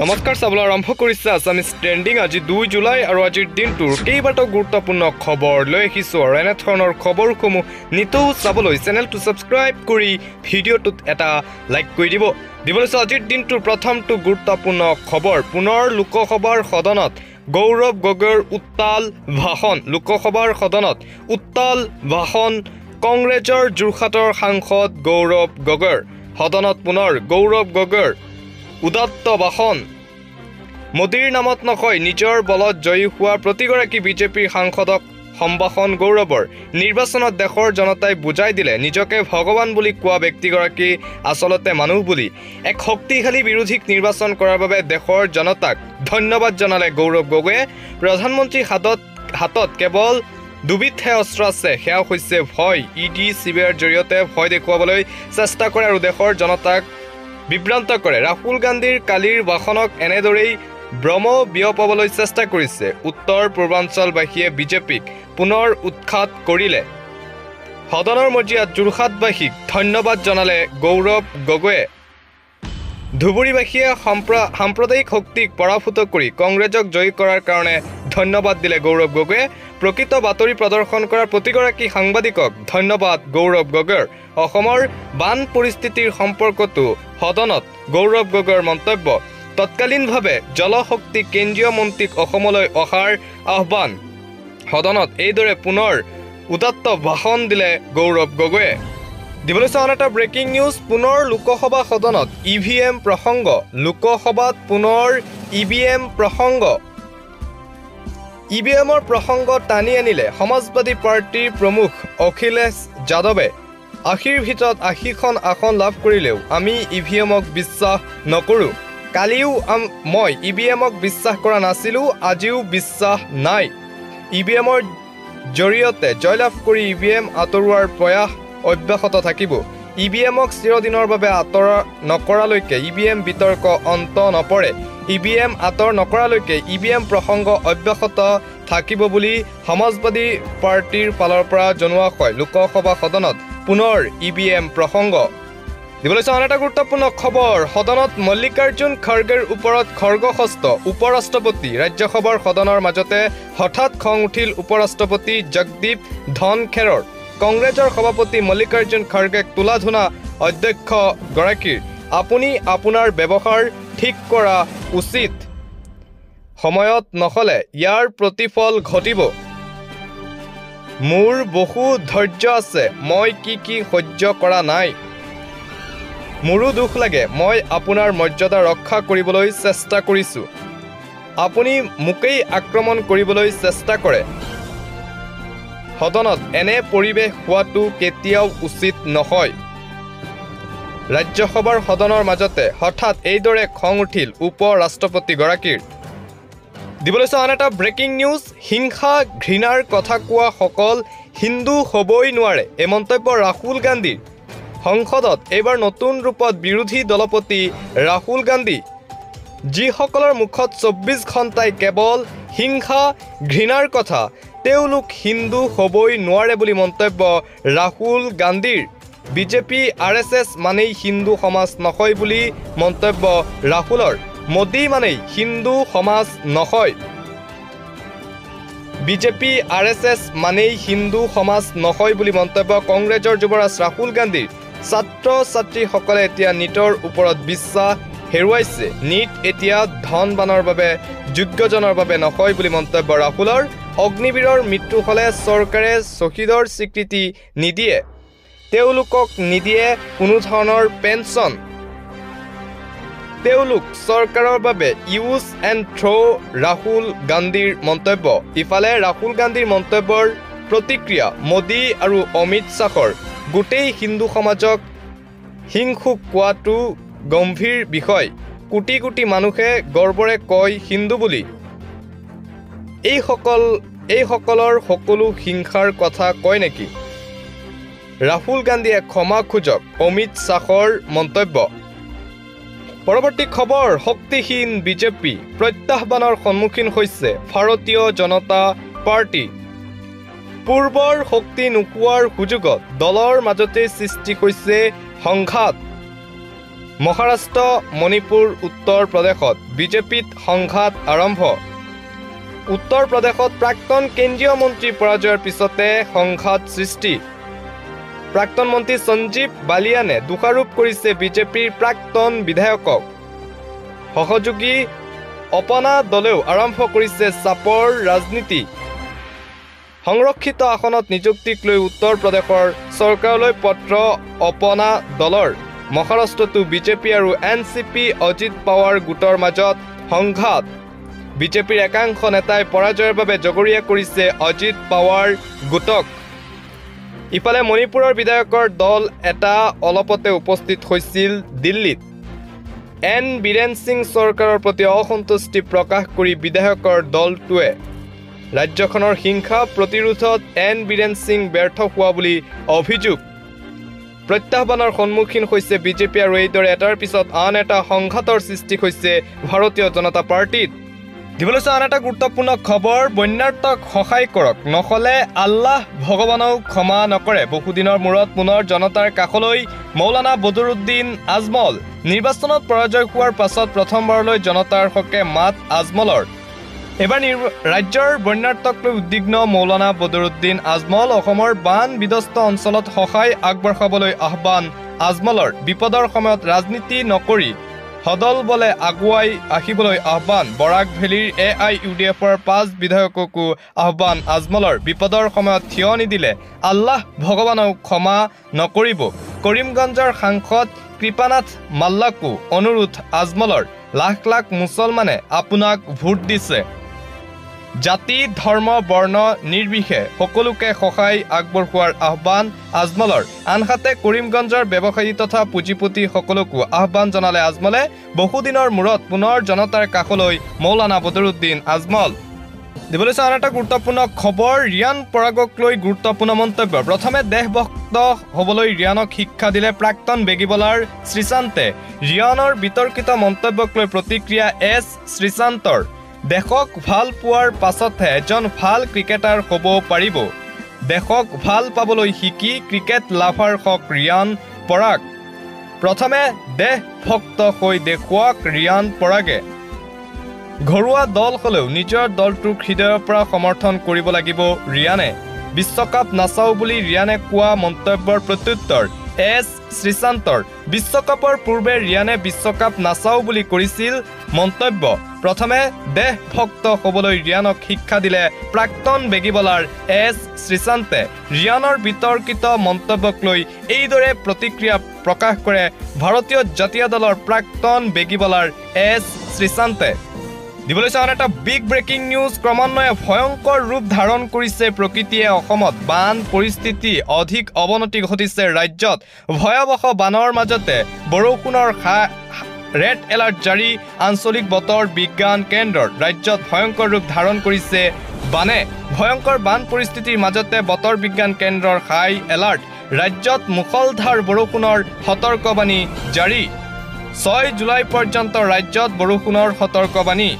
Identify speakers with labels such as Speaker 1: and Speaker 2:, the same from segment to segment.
Speaker 1: নমস্কাৰ চাবলৈ আৰম্ভ কৰিছে আছামিজ ট্ৰেণ্ডিং। আজি 2 জুলাই আৰু আজিৰ দিনটোৰ কেইবাটাও গুৰুত্বপূৰ্ণ খবৰ লৈ আহিছোঁ আৰু এনে ধৰণৰ খবৰসমূহ নিতৌ চাবলৈ চেনেলটো ছাবস্ক্ৰাইব কৰি ভিডিঅ'টোত এটা লাইক কৰি দিব লৈছোঁ। আজিৰ দিনটোৰ প্ৰথমটো গুৰুত্বপূৰ্ণ খবৰ, পুনৰ লোকসভাৰ সদনত গৌৰৱ গগৈৰ উত্তাল ভাষণ। লোকসভাৰ সদনত উত্তাল ভাষণ কংগ্ৰেছৰ যোৰহাটৰ সাংসদ গৌৰৱ গগৈৰ। সদনত পুনৰ গৌৰৱ গগৈৰ উদাত্ত ভাষণ। মোদীৰ নামত নকয় নিজৰ বলত জয়ী হোৱা প্ৰতিগৰাকী বিজেপিৰ সাংসদক সম্ভাষণ গৌৰৱৰ। নিৰ্বাচনত দেশৰ জনতাই বুজাই দিলে নিজকে ভগৱান বুলি কোৱা ব্যক্তিগৰাকী আচলতে মানুহ বুলি। এক শক্তিশালী বিৰোধীক নিৰ্বাচন কৰাৰ বাবে দেশৰ জনতাক ধন্যবাদ জনালে গৌৰৱ গগৈয়ে। প্ৰধানমন্ত্ৰীৰ হাতত কেৱল দুবিধহে অস্ত্ৰ আছে, সেয়া হৈছে ভয়। ইডি চিবিআইৰ জৰিয়তে ভয় দেখুৱাবলৈ চেষ্টা কৰে আৰু দেশৰ জনতাক বিভ্ৰান্ত কৰে। ৰাহুল গান্ধীৰ কালিৰ ভাষণক এনেদৰেই ভ্ৰম বিয়পাবলৈ চেষ্টা কৰিছে। উত্তৰ পূৰ্বাঞ্চলবাসীয়ে বিজেপিক পুনৰ উৎখাত কৰিলে। সদনৰ মজিয়াত যোৰহাটবাসীক ধন্যবাদ জনালে গৌৰৱ গগৈয়ে। ধুবুৰীবাসীয়ে সাম্প্ৰদায়িক শক্তিক পৰাভূত কৰি কংগ্ৰেছক জয়ী কৰাৰ কাৰণে ধন্যবাদ দিলে গৌৰৱ গগৈয়ে। প্ৰকৃত বাতৰি প্ৰদৰ্শন কৰা প্ৰতিগৰাকী সাংবাদিকক ধন্যবাদ গৌৰৱ গগৈৰ। অসমৰ বান পৰিস্থিতিৰ সম্পৰ্কতো সদনত গৌৰৱ গগৈৰ মন্তব্য। তৎকালীনভাৱে জলশক্তি কেন্দ্ৰীয় মন্ত্ৰীক অসমলৈ অহাৰ আহ্বান। সদনত এইদৰে পুনৰ উদাত্ত ভাষণ দিলে গৌৰৱ গগৈয়ে। দিবলৈ চাওঁ এটা ব্ৰেকিং নিউজ, পুনৰ লোকসভা সদনত EVM প্ৰসংগ। লোকসভাত পুনৰ EVM প্ৰসংগ। EVMৰ প্ৰসংগ টানি আনিলে সমাজবাদী পাৰ্টীৰ প্ৰমুখ অখিলেশ যাদৱে। 80ৰ ভিতৰত 80খন আসন লাভ কৰিলেও আমি EVMক বিশ্বাস নকৰোঁ। কালিও মই EVMক বিশ্বাস কৰা নাছিলোঁ, আজিও বিশ্বাস নাই। EVMৰ জৰিয়তে জয়লাভ কৰি EVM আঁতৰোৱাৰ প্ৰয়াস অব্যাহত থাকিব। EVMক চিৰদিনৰ বাবে আঁতৰ নকৰালৈকে EVM বিতৰ্ক অন্ত নপৰে। EVM আঁতৰ নকৰালৈকে EVM প্ৰসংগ অব্যাহত থাকিব বুলি সমাজবাদী পাৰ্টীৰ ফালৰ পৰা জনোৱা হয়। লোকসভা সদনত পুনৰ EVM প্ৰসংগ। দিবলৈ চাওঁ এটা গুৰুত্বপূৰ্ণ খবৰ, সদনত মল্লিকাৰ্জুন খাৰ্গেৰ ওপৰত খৰ্গহস্ত উপৰাষ্ট্ৰপতি। ৰাজ্যসভাৰ সদনৰ মাজতে হঠাৎ খং উঠিল উপৰাষ্ট্ৰপতি জগদীপ ধনখেৰৰ। কংগ্ৰেছৰ সভাপতি মল্লিকাৰ্জুন খাৰ্গেক তোলাধুনা অধ্যক্ষগৰাকীৰ। আপুনি আপোনাৰ ব্যৱহাৰ ঠিক কৰা উচিত, সময়ত নহ'লে ইয়াৰ প্ৰতিফল ঘটিব। মোৰ বহু ধৈৰ্য আছে, মই কি সহ্য কৰা নাই। মোৰো দুখ লাগে, মই আপোনাৰ মৰ্যাদা ৰক্ষা কৰিবলৈ চেষ্টা কৰিছোঁ, আপুনি মোকেই আক্ৰমণ কৰিবলৈ চেষ্টা কৰে। সদনত এনে পৰিৱেশ হোৱাটো কেতিয়াও উচিত নহয়। ৰাজ্যসভাৰ সদনৰ মাজতে হঠাৎ এইদৰে খং উঠিল উপ ৰাষ্ট্ৰপতিগৰাকীৰ। দিবলৈ চাওঁ এটা ব্ৰেকিং নিউজ, হিংসা ঘৃণাৰ কথা কোৱা সকল হিন্দু হ'বই নোৱাৰে, এই মন্তব্য ৰাহুল গান্ধীৰ। সংসদত এইবাৰ নতুন ৰূপত বিৰোধী দলপতি ৰাহুল গান্ধী, যিসকলৰ মুখত 24 ঘণ্টাই কেৱল হিংসা ঘৃণাৰ কথা, তেওঁলোক হিন্দু হ'বই নোৱাৰে বুলি মন্তব্য ৰাহুল গান্ধীৰ। বিজেপি RSS মানেই হিন্দু সমাজ নহয় বুলি মন্তব্য ৰাহুলৰ। মোদী মানেই হিন্দু সমাজ নহয়। বিজেপি RSS মানেই হিন্দু সমাজ নহয় বুলি মন্তব্য কংগ্ৰেছৰ যুৱৰাজ ৰাহুল গান্ধীৰ। ছাত্ৰ ছাত্ৰীসকলে এতিয়া নীটৰ ওপৰত বিশ্বাস হেৰুৱাইছে। নীট এতিয়া ধনবানৰ বাবে, যোগ্যজনৰ বাবে নহয় বুলি মন্তব্য ৰাহুলৰ। অগ্নিবীৰৰ মৃত্যু হ'লে চৰকাৰে শ্বহীদৰ স্বীকৃতি নিদিয়ে, তেওঁলোকক নিদিয়ে কোনো ধৰণৰ পেঞ্চন, তেওঁলোক চৰকাৰৰ বাবে ইউজ এণ্ড থ্ৰ', ৰাহুল গান্ধীৰ মন্তব্য। ইফালে ৰাহুল গান্ধীৰ মন্তব্যৰ প্ৰতিক্ৰিয়া মোদী আৰু অমিত শ্বাহৰ। গোটেই হিন্দু সমাজক হিংসুক কোৱাটো গম্ভীৰ বিষয়। কোটি কোটি মানুহে গৰ্বৰে কয় হিন্দু বুলি। এইসকলৰ সকলো হিংসাৰ কথা কয় নেকি? ৰাহুল গান্ধীয়ে ক্ষমা খোজক, অমিত শ্বাহৰ মন্তব্য। পৰৱৰ্তী খবৰ, শক্তিহীন বিজেপি, প্ৰত্যাহ্বানৰ সন্মুখীন হৈছে ভাৰতীয় জনতা পাৰ্টি। পূৰ্বৰ শক্তি নোপোৱাৰ সুযোগত দলৰ মাজতে সৃষ্টি হৈছে সংঘাত। মহাৰাষ্ট্ৰ মণিপুৰ উত্তৰ প্ৰদেশত বিজেপিত সংঘাত আৰম্ভ উত্তৰ প্ৰদেশত প্ৰাক্তন কেন্দ্ৰীয় মন্ত্ৰী পৰাজয়ৰ পিছতে সংঘাত সৃষ্টি প্ৰাক্তন মন্ত্ৰী সঞ্জীৱ বালিয়ানে দোষাৰোপ কৰিছে বিজেপিৰ প্ৰাক্তন বিধায়কক সহযোগী অপনা দলেও আৰম্ভ কৰিছে চাপৰ ৰাজনীতি সংৰক্ষিত আসনত নিযুক্তিক লৈ উত্তৰ প্ৰদেশৰ চৰকাৰলৈ পত্ৰ অপনা দলৰ মহাৰাষ্ট্ৰতো বিজেপি আৰু এনচিপি অজিত পাৱাৰ গোটৰ মাজত সংঘাত বিজেপিৰ একাংশ নেতাই পৰাজয়ৰ বাবে জগৰীয়া কৰিছে অজিত পাৱাৰ গোটক ইফালে মণিপুৰৰ বিধায়কৰ দল এটা অলপতে উপস্থিত হৈছিল দিল্লীত এন বীৰেন সিং চৰকাৰৰ প্ৰতি অসন্তুষ্টি প্ৰকাশ কৰি বিধায়কৰ দলটোৱে ৰাজ্যখনৰ হিংসা প্ৰতিৰোধত এন বীৰেন সিং ব্যৰ্থ হোৱা বুলি অভিযোগ প্ৰত্যাহ্বানৰ সন্মুখীন হৈছে বিজেপি আৰু এইদৰে এটাৰ পিছত আন এটা সংঘাতৰ সৃষ্টি হৈছে ভাৰতীয় জনতা পাৰ্টিত দিবলৈ আন এটা গুৰুত্বপূৰ্ণ খবৰ বন্যাৰ্তক সহায় কৰক নহলে আল্লাহ ভগৱানক ক্ষমা নকৰে বহুদিনৰ মূৰত পুনৰ জনতাৰ কাষলৈ মৌলানা বদৰুদ্দিন আজমল নিৰ্বাচনত পৰাজয় হোৱাৰ পাছত প্ৰথমবাৰলৈ জনতাৰ হকে মাত আজমলৰ এবাৰ ৰাজ্যৰ বন্যাৰ্তক লৈ উদ্বিগ্ন মৌলানা বদৰুদ্দিন আজমল অসমৰ বান বিধ্বস্ত অঞ্চলত সহায় আগবঢ়াবলৈ আহ্বান আজমলৰ বিপদৰ সময়ত ৰাজনীতি নকৰি সদল বলে আগুৱাই আহিবলৈ আহ্বান বৰাক ভেলীৰ AIUDFৰ 5 বিধায়ককো আহ্বান আজমলৰ বিপদৰ সময়ত থিয় নিদিলে আল্লাহ ভগৱানক ক্ষমা নকৰিব কৰিমগঞ্জৰ সাংসদ কৃপানাথ মাল্লাকো অনুৰোধ আজমলৰ লাখ লাখ মুছলমানে আপোনাক ভোট দিছে জাতি ধৰ্ম বৰ্ণ নিৰ্বিশেষে সকলোকে সহায় আগবঢ়োৱাৰ আহ্বান আজমলৰ আনহাতে কৰিমগঞ্জৰ ব্যৱসায়ী তথা পুঁজিপতি সকলকো আহ্বান জনালে আজমলে বহুদিনৰ মূৰত পুনৰ জনতাৰ কাষলৈ মৌলানা বদৰুদ্দিন আজমল দিবলৈ আন এটা গুৰুত্বপূৰ্ণ খবৰ ৰিয়ান পৰাগক লৈ গুৰুত্বপূৰ্ণ মন্তব্য প্ৰথমে দেশভক্ত হ'বলৈ ৰিয়ানক শিক্ষা দিলে প্ৰাক্তন বেগী বলাৰ শ্ৰীশান্তে ৰিয়ানৰ বিতৰ্কিত মন্তব্যক লৈ প্ৰতিক্ৰিয়া এছ শ্ৰীশান্তৰ দেশক ভাল পোৱাৰ পাছতহে এজন ভাল ক্ৰিকেটাৰ হ'ব পাৰিব দেশক ভাল পাবলৈ শিকি ক্ৰিকেট লাভাৰ হওক ৰিয়ান পৰাগ প্ৰথমে দেশভক্ত হৈ দেখুৱাওক ৰিয়ান পৰাগে ঘৰুৱা দল হলেও নিজৰ দলটোক হৃদয়ৰ পৰা সমৰ্থন কৰিব লাগিব ৰিয়ানে বিশ্বকাপ নাচাও বুলি ৰিয়ানে কোৱা মন্তব্যৰ প্ৰত্যুত্তৰ এছ শ্ৰীশান্তৰ বিশ্বকাপৰ পূৰ্বে ৰিয়ানে বিশ্বকাপ নাচাও বুলি কৰিছিল মন্তব্য প্ৰথমে দেশভক্ত হ'বলৈ ৰিয়ানক শিক্ষা দিলে প্ৰাক্তন বেগী বলাৰ এছ শ্ৰীশান্তে ৰিয়ানৰ বিতৰ্কিত মন্তব্যক লৈ এইদৰে প্ৰতিক্ৰিয়া প্ৰকাশ কৰে ভাৰতীয় জাতীয় দলৰ প্ৰাক্তন বেগী বলাৰ এছ শ্ৰীশান্তে দিবলৈ আন এটা বিগ ব্ৰেকিং নিউজ ক্ৰমান্বয়ে ভয়ংকৰ ৰূপ ধাৰণ কৰিছে প্ৰকৃতিয়ে অসমত বান পৰিস্থিতি অধিক অৱনতি ঘটিছে ৰাজ্যত ভয়াৱহ বানৰ মাজতে বৰষুণৰ ৰেড এলাৰ্ট জাৰি আঞ্চলিক বতৰ বিজ্ঞান কেন্দ্ৰৰ ৰাজ্যত ভয়ংকৰ ৰূপ ধাৰণ কৰিছে বানে ভয়ংকৰ বান পৰিস্থিতিৰ মাজতে বতৰ বিজ্ঞান কেন্দ্ৰৰ হাই এলাৰ্ট ৰাজ্যত মুখলধাৰ বৰষুণৰ সতৰ্কবাণী জাৰি 6 জুলাই পৰ্যন্ত ৰাজ্যত বৰষুণৰ সতৰ্কবাণী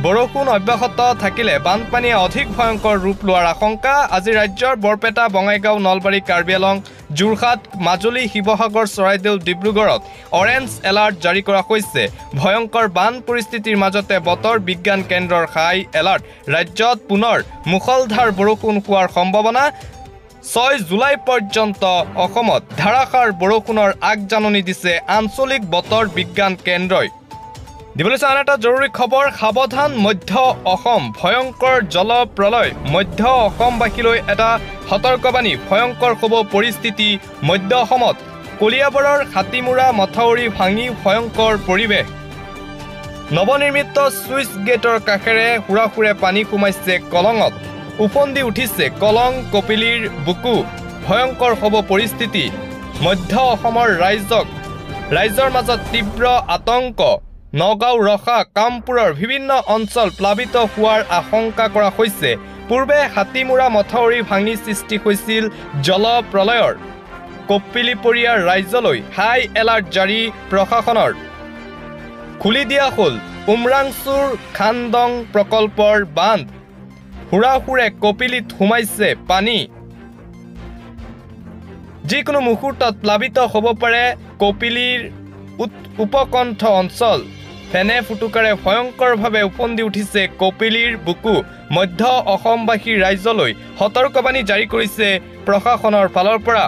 Speaker 1: বৰষুণ অব্যাহত থাকিলে বানপানীয়ে অধিক ভয়ংকৰ ৰূপ লোৱাৰ আশংকা আজি ৰাজ্যৰ বৰপেটা বঙাইগাঁও নলবাৰী কাৰ্বি আংলং যোৰহাট মাজুলী শিৱসাগৰ চৰাইদেউ ডিব্ৰুগড়ত অৰেঞ্জ এলাৰ্ট জাৰি কৰা হৈছে ভয়ংকৰ বান পৰিস্থিতিৰ মাজতে বতৰ বিজ্ঞান কেন্দ্ৰৰ হাই এলাৰ্ট ৰাজ্যত পুনৰ মুখলধাৰ বৰষুণ হোৱাৰ সম্ভাৱনা 6 জুলাই পৰ্যন্ত অসমত ধাৰাসাৰ বৰষুণৰ আগজাননী দিছে আঞ্চলিক বতৰ বিজ্ঞান কেন্দ্ৰই দিবলৈ আন এটা জৰুৰী খবৰ সাৱধান মধ্য অসম ভয়ংকৰ জলপ্ৰলয় মধ্য অসমবাসীলৈ এটা সতৰ্কবাণী ভয়ংকৰ হ'ব পৰিস্থিতি মধ্য অসমত কলিয়াবৰৰ হাতীমূৰা মথাউৰি ভাঙি ভয়ংকৰ পৰিৱেশ নৱনিৰ্মিত চুইচ গেটৰ কাষেৰে হুৰাহুৰে পানী সোমাইছে কলঙত উফন্দি উঠিছে কলং কপিলীৰ বুকু ভয়ংকৰ হ'ব পৰিস্থিতি মধ্য অসমৰ ৰাইজৰ মাজত তীব্ৰ আতংক নগাঁও ৰখা কামপুৰৰ বিভিন্ন অঞ্চল প্লাবিত হোৱাৰ আশংকা কৰা হৈছে পূৰ্বে হাতীমূৰা মথাউৰি ভাঙি সৃষ্টি হৈছিল জলপ্ৰলয়ৰ কপিলীপৰীয়াৰ ৰাজ্যলৈ হাই এলাৰ্ট জাৰি প্ৰশাসনৰ খুলি দিয়া হ'ল উমৰাংচুৰ খানদং প্ৰকল্পৰ বান্ধ হুৰাহুৰে কপিলীত সোমাইছে পানী যিকোনো মুহূৰ্তত প্লাবিত হ'ব পাৰে কপিলীৰ উপকণ্ঠ অঞ্চল ফেনে ফুটুকাৰে ভয়ংকৰভাৱে ওফন্দি উঠিছে কপিলীৰ বুকু মধ্য অসমবাসী ৰাইজলৈ সতৰ্কবাণী জাৰি কৰিছে প্ৰশাসনৰ ফালৰ পৰা